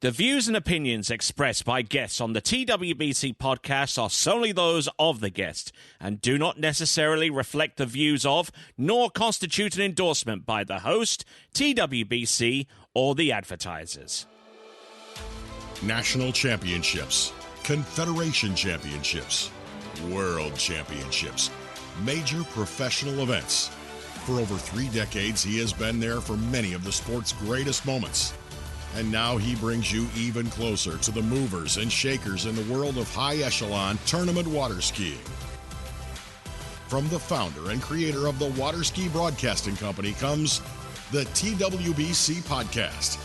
The views and opinions expressed by guests on the TWBC podcast are solely those of the guest and do not necessarily reflect the views of, nor constitute an endorsement by the host, TWBC, or the advertisers. National championships, Confederation championships, World championships, major professional events. For over 3 decades, he has been there for many of the sport's greatest moments. And now he brings you even closer to the movers and shakers in the world of high-echelon tournament water skiing. From the founder and creator of the Water Ski Broadcasting Company comes the TWBC Podcast.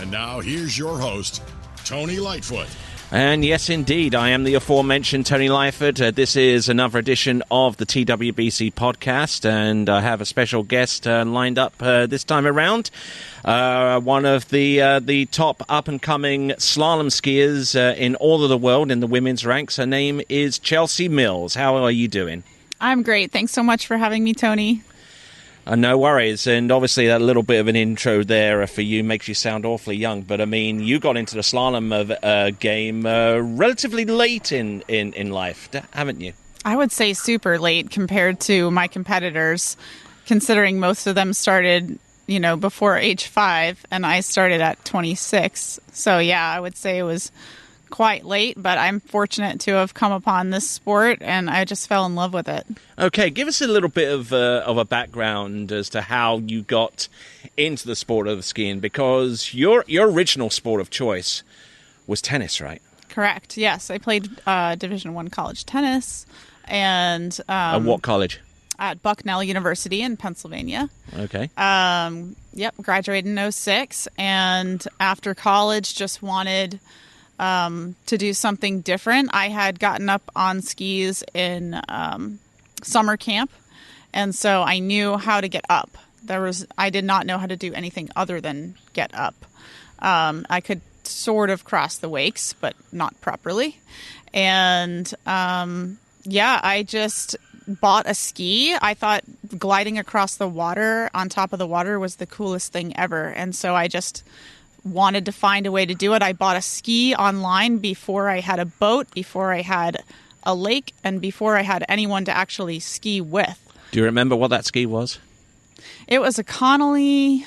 And now here's your host, Tony Lightfoot. And yes, indeed, I am the aforementioned Tony Lightfoot. This is another edition of the TWBC podcast, and I have a special guest lined up this time around. One of the top up-and-coming slalom skiers in all of the world in the women's ranks. Her name is Chelsea Miils. How are you doing? I'm great. Thanks so much for having me, Tony. No worries, and obviously that little bit of an intro there for you makes you sound awfully young, but I mean, you got into the slalom game relatively late in life, haven't you? I would say super late compared to my competitors, considering most of them started, before age 5, and I started at 26. So yeah, I would say it was quite late, but I'm fortunate to have come upon this sport, and I just fell in love with it. Okay, give us a little bit of a background as to how you got into the sport of skiing, because your original sport of choice was tennis, right? Correct. Yes, I played Division I college tennis, and at what college? At Bucknell University in Pennsylvania. Okay. Graduated in 2006, and after college, just wanted to do something different. I had gotten up on skis in summer camp, and so I knew how to get up. I did not know how to do anything other than get up. I could sort of cross the wakes, but not properly. And I just bought a ski. I thought gliding across the water on top of the water was the coolest thing ever, and so I just wanted to find a way to do it. I bought a ski online before I had a boat, before I had a lake, and before I had anyone to actually ski with. Do you remember what that ski was? It was a Connolly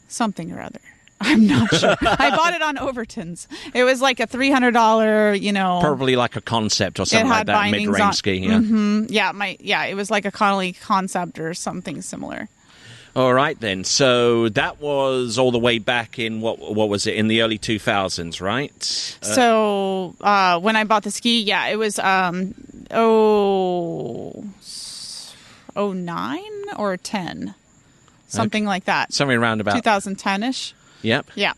something or other. I'm not sure. I bought it on Overton's. It was like a $300, Probably like a Concept or something like that, mid-range ski. Yeah. Mm-hmm. It was like a Connolly Concept or something similar. All right, then. So that was all the way back in, what was it, in the early 2000s, right? So when I bought the ski, it was 09 or 10, something like that. Something around about 2010-ish. Yep. Yeah.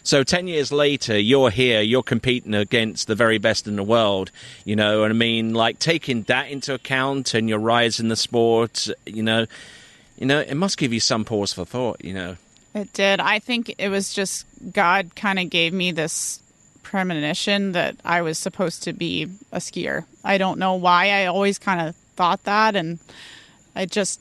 So 10 years later, you're here, you're competing against the very best in the world, and I mean, like, taking that into account and your rise in the sport, it must give you some pause for thought, It did. I think it was just God kind of gave me this premonition that I was supposed to be a skier. I don't know why. I always kind of thought that, and he just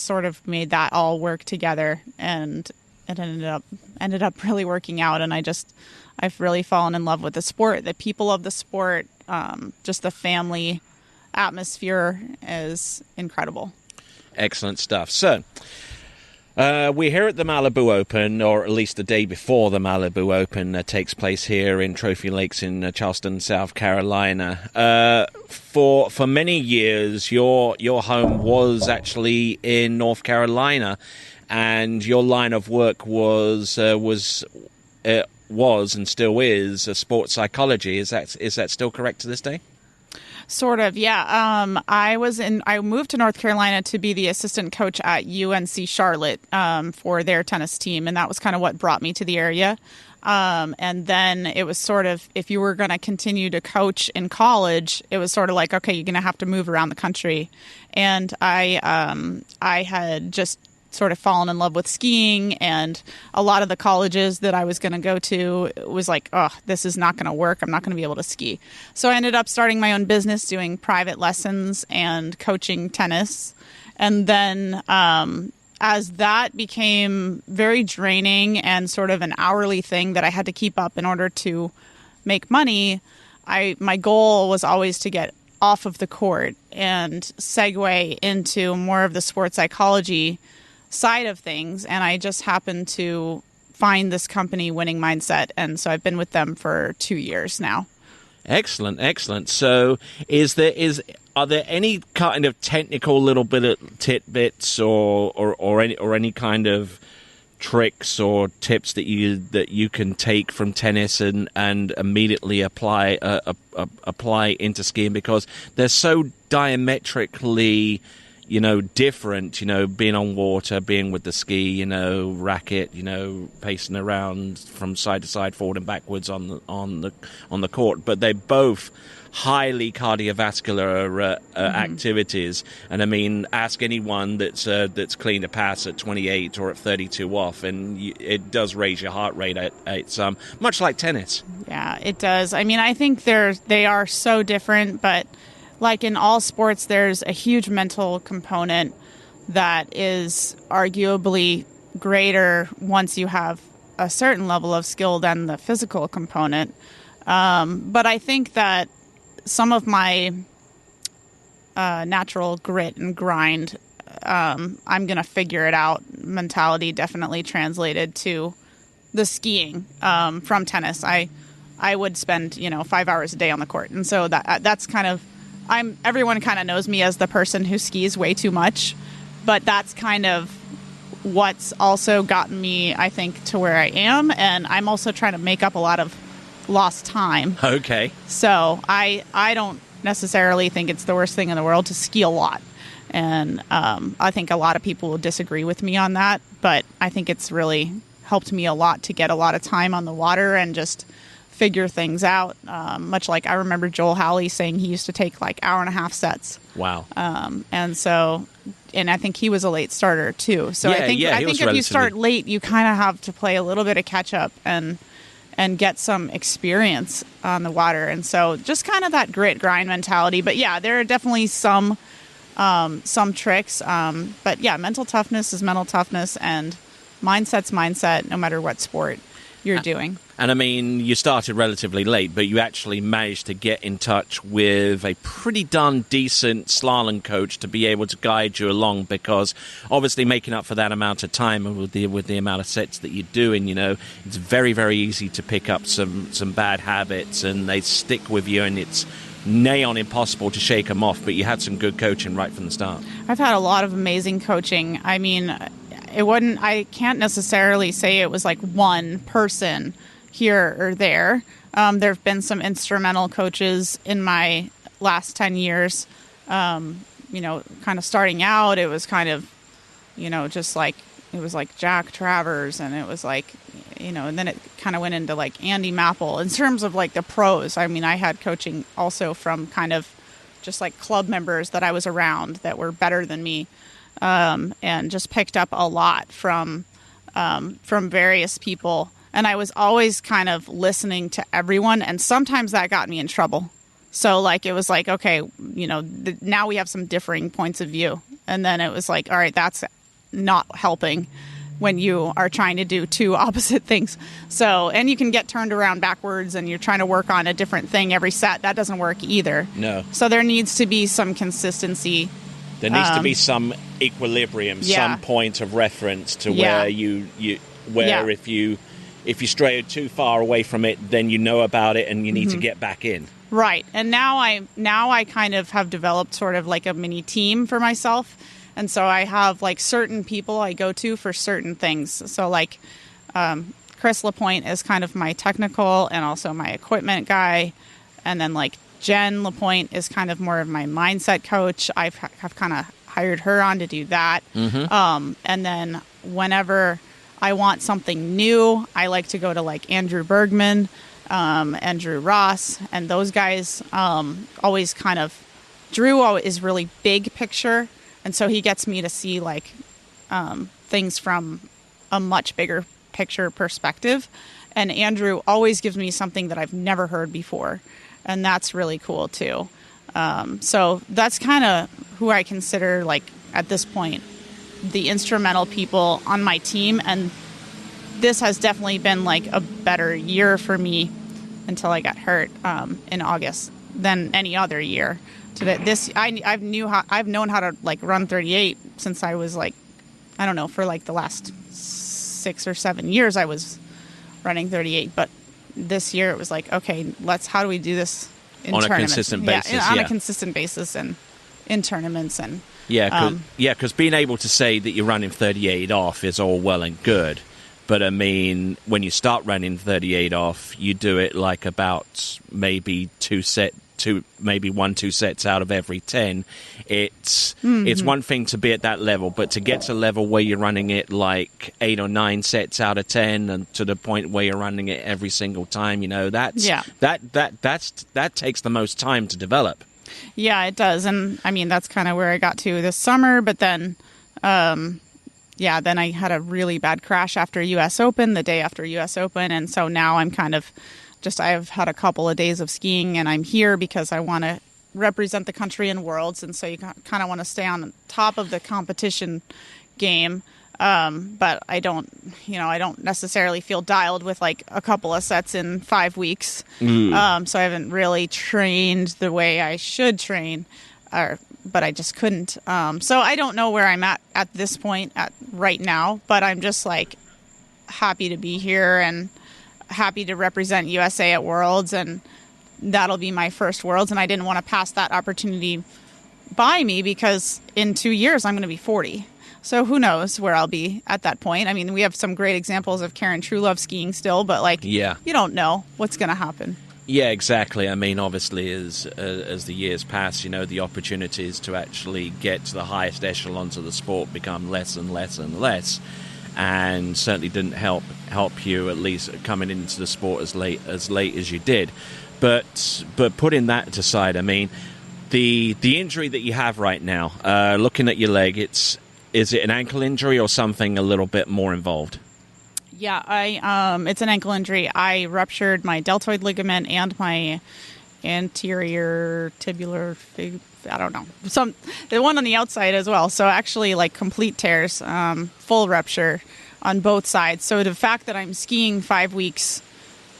sort of made that all work together, and it ended up really working out. And I've really fallen in love with the sport, the people of the sport, just the family atmosphere is incredible. Excellent stuff. So, we're here at the Malibu Open, or at least the day before the Malibu Open takes place here in Trophy Lakes in Charleston, South Carolina. For many years, your home was actually in North Carolina, and your line of work was and still is sports psychology. Is that still correct to this day? Sort of, yeah. I moved to North Carolina to be the assistant coach at UNC Charlotte for their tennis team, and that was kind of what brought me to the area. And then it was sort of, if you were going to continue to coach in college, it was sort of like, okay, you're going to have to move around the country. And I had just sort of fallen in love with skiing, and a lot of the colleges that I was going to go to was like, oh, this is not going to work. I'm not going to be able to ski. So I ended up starting my own business, doing private lessons and coaching tennis. And then as that became very draining and sort of an hourly thing that I had to keep up in order to make money, my goal was always to get off of the court and segue into more of the sports psychology side of things. And I just happened to find this company, Winning Mindset. And so I've been with them for 2 years now. Excellent, excellent. So are there any kind of technical little bit of tidbits or any kind of tricks or tips that you can take from tennis and immediately apply into skiing, because they're so diametrically different, being on water, being with the ski, racket, pacing around from side to side, forward and backwards on the court. But they're both highly cardiovascular activities. And I mean, ask anyone that's cleaned a pass at 28 or at 32 off, and it does raise your heart rate. It's much like tennis. Yeah, it does. I mean, I think they are so different, but like in all sports, there's a huge mental component that is arguably greater once you have a certain level of skill than the physical component. But I think that some of my natural grit and grind, I'm going to figure it out mentality definitely translated to the skiing from tennis. I would spend 5 hours a day on the court, and so that's kind of everyone kind of knows me as the person who skis way too much, but that's kind of what's also gotten me, I think, to where I am. And I'm also trying to make up a lot of lost time. Okay. So I don't necessarily think it's the worst thing in the world to ski a lot. And I think a lot of people will disagree with me on that, but I think it's really helped me a lot to get a lot of time on the water and just figure things out. Much like I remember Joel Howley saying he used to take like hour-and-a-half sets. Wow. And I think he was a late starter too. So I think if you start late, you kind of have to play a little bit of catch up and get some experience on the water. And so just kind of that grit grind mentality. But yeah, there are definitely some tricks. But yeah, mental toughness is mental toughness, and mindset's mindset, no matter what sport you're doing. And I mean, you started relatively late, but you actually managed to get in touch with a pretty darn decent slalom coach to be able to guide you along, because obviously making up for that amount of time with the amount of sets that you're doing, it's very, very easy to pick up some bad habits, and they stick with you, and it's nigh on impossible to shake them off. But you had some good coaching right from the start. I've had a lot of amazing coaching. I mean, I can't necessarily say it was like one person here or there. There have been some instrumental coaches in my last 10 years. Kind of starting out, it was kind of, just like, it was like Jack Travers, and it was like, and then it kind of went into like Andy Mapple. In terms of like the pros, I mean, I had coaching also from kind of just like club members that I was around that were better than me, and just picked up a lot from various people. And I was always kind of listening to everyone, and sometimes that got me in trouble. So, like, it was like, okay, now we have some differing points of view. And then it was like, all right, that's not helping when you are trying to do two opposite things. So, and you can get turned around backwards, and you're trying to work on a different thing every set. That doesn't work either. No. So there needs to be some consistency. There needs to be some equilibrium, some point of reference to where if you stray too far away from it, then you know about it and you need to get back in. Right. And now I kind of have developed sort of like a mini team for myself. And so I have like certain people I go to for certain things. So like Chris LaPointe is kind of my technical and also my equipment guy. And then like Jen LaPointe is kind of more of my mindset coach. I've kind of hired her on to do that. And then whenever I want something new, I like to go to like Andrew Bergman, Andrew Ross, and those guys always kind of... Drew is really big picture, and so he gets me to see like things from a much bigger picture perspective. And Andrew always gives me something that I've never heard before, and that's really cool too. So that's kind of who I consider, like, at this point, the instrumental people on my team, and this has definitely been like a better year for me until I got hurt in August than any other year. I've known how to like run 38 since I was like, I don't know, for like the last 6 or 7 years I was running 38, but this year it was like, okay, how do we do this in on tournaments? A consistent basis? On a consistent basis and in tournaments. And because being able to say that you're running 38 off is all well and good, but I mean, when you start running 38 off, you do it like about maybe 2 sets out of every 10. It's one thing to be at that level, but to get to a level where you're running it like 8 or 9 sets out of 10, and to the point where you're running it every single time, that takes the most time to develop. Yeah, it does. And I mean, that's kind of where I got to this summer, but then then I had a really bad crash after US Open, the day after US Open, and so now I'm kind of I've had a couple of days of skiing, and I'm here because I want to represent the country in Worlds, and so you kind of want to stay on top of the competition game. But I don't necessarily feel dialed with like a couple of sets in 5 weeks. So I haven't really trained the way I should train, but I just couldn't. So I don't know where I'm at this point right now, but I'm just like happy to be here and happy to represent USA at Worlds, and that'll be my first Worlds, and I didn't want to pass that opportunity by me because in 2 years I'm going to be 40. So who knows where I'll be at that point. I mean, we have some great examples of Karen Truelove skiing still, but you don't know what's going to happen. Yeah, exactly. I mean, obviously, as the years pass, the opportunities to actually get to the highest echelons of the sport become less and less and less. And certainly didn't help you, at least coming into the sport as late as you did. But putting that aside, I mean, the injury that you have right now, looking at your leg, is it an ankle injury or something a little bit more involved? Yeah, it's an ankle injury. I ruptured my deltoid ligament and my anterior tibular I don't know, the one on the outside as well. So actually, like complete tears, full rupture on both sides. So the fact that I'm skiing 5 weeks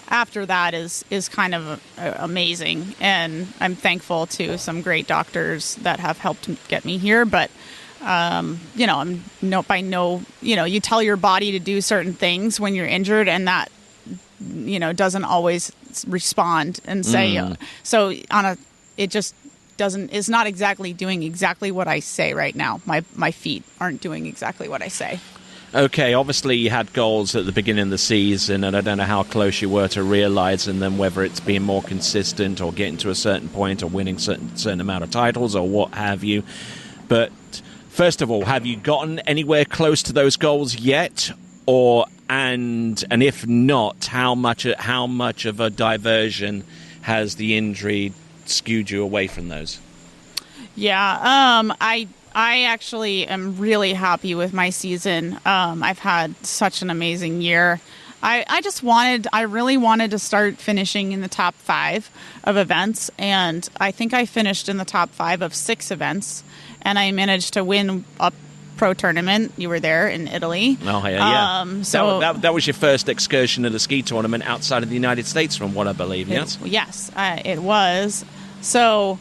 after that is kind of amazing, and I'm thankful to some great doctors that have helped get me here. But you tell your body to do certain things when you're injured, and that doesn't always respond and say so it just doesn't, is not exactly doing exactly what I say right now. My feet aren't doing exactly what I say. Okay, obviously you had goals at the beginning of the season, and I don't know how close you were to realizing them, whether it's being more consistent or getting to a certain point or winning certain amount of titles or what have you. But first of all, have you gotten anywhere close to those goals yet? And if not, how much of a diversion has the injury skewed you away from those? Yeah, I actually am really happy with my season. I've had such an amazing year. I really wanted to start finishing in the top 5 of events, and I think I finished in the top 5 of 6 events, and I managed to win a pro tournament. You were there in Italy. Oh, yeah. So that was your first excursion at a ski tournament outside of the United States, from what I believe, yes? Yes, it was. So,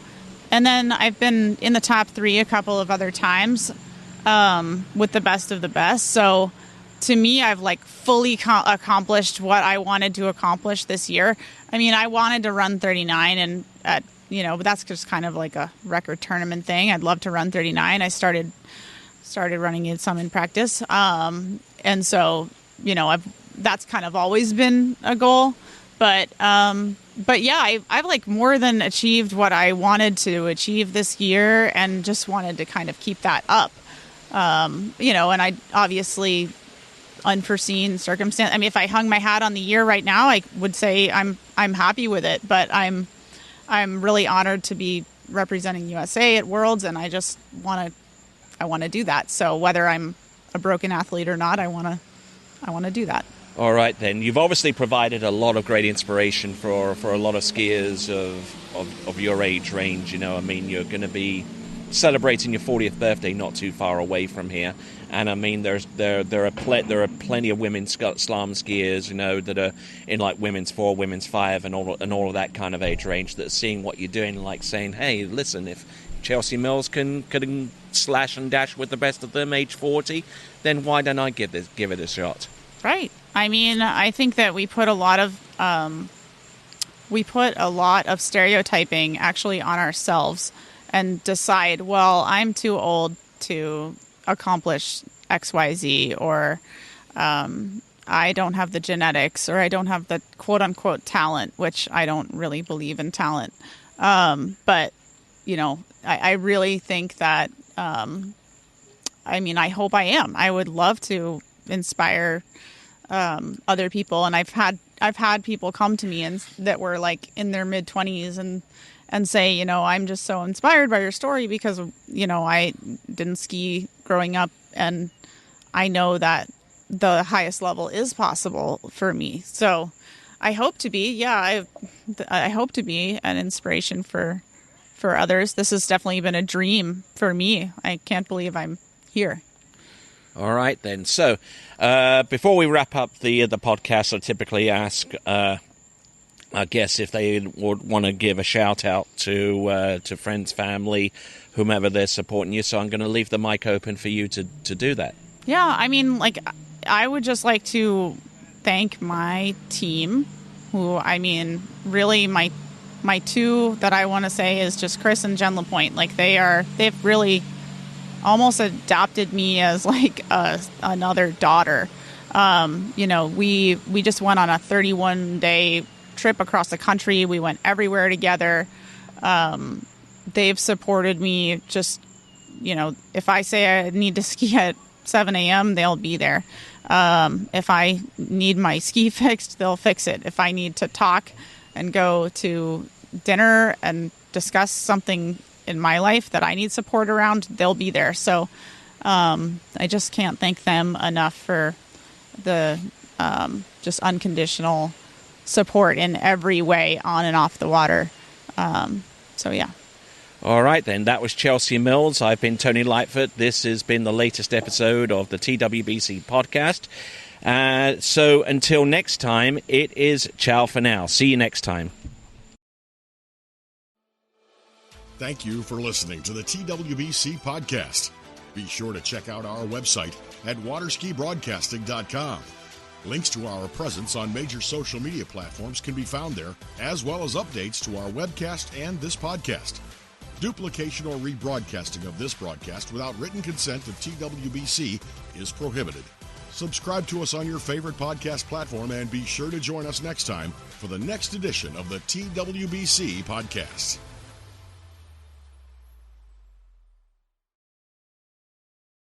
and then I've been in the top 3 a couple of other times with the best of the best. So to me, I've like fully accomplished what I wanted to accomplish this year. I mean, I wanted to run 39, and but that's just kind of like a record tournament thing. I'd love to run 39. I started running it some in practice. And so, that's kind of always been a goal. But yeah, I've like more than achieved what I wanted to achieve this year, and just wanted to kind of keep that up. And I obviously unforeseen circumstance. I mean, if I hung my hat on the year right now, I would say I'm happy with it, but I'm really honored to be representing USA at Worlds, and I just want to do that. So whether I'm a broken athlete or not, I want to do that. All right, then. You've obviously provided a lot of great inspiration for a lot of skiers of your age range. I mean, you're going to be celebrating your 40th birthday not too far away from here. And I mean, there are plenty of women slalom skiers, that are in like women's 4, women's 5, and all of that kind of age range, that are seeing what you're doing, like saying, hey, listen, if Chelsea Miils can slash and dash with the best of them, age 40, then why don't I give it a shot? Right. I mean, I think that we put a lot of stereotyping actually on ourselves, and decide, well, I'm too old to accomplish XYZ, or I don't have the genetics, or I don't have the quote unquote talent, which I don't really believe in talent. But I really think that, I hope I am. I would love to inspire other people. And I've had people come to me and that were like in their mid-20s and say, I'm just so inspired by your story because, I didn't ski growing up, and I know that the highest level is possible for me. So I hope to be, I hope to be an inspiration for others. This has definitely been a dream for me. I can't believe I'm here. All right, then. So before we wrap up the podcast, I typically ask I guess if they would want to give a shout out to friends, family, whomever they're supporting you. So I'm going to leave the mic open for you to do that. Yeah, I would just like to thank my team, who, really my two that I want to say is just Chris and Jen LaPointe. Like they've really almost adopted me as like another daughter. We just went on a 31-day trip across the country. We went everywhere together. They've supported me. Just, if I say I need to ski at 7 a.m., they'll be there. If I need my ski fixed, they'll fix it. If I need to talk and go to dinner and discuss something in my life that I need support around, they'll be there. So I just can't thank them enough for the just unconditional support in every way, on and off the water. So yeah. All right, then. That was Chelsea Miils. I've been Tony Lightfoot. This has been the latest episode of the TWBC podcast. So until next time, it is ciao for now. See you next time. Thank you for listening to the TWBC podcast. Be sure to check out our website at waterskibroadcasting.com. Links to our presence on major social media platforms can be found there, as well as updates to our webcast and this podcast. Duplication or rebroadcasting of this broadcast without written consent of TWBC is prohibited. Subscribe to us on your favorite podcast platform, and be sure to join us next time for the next edition of the TWBC podcast.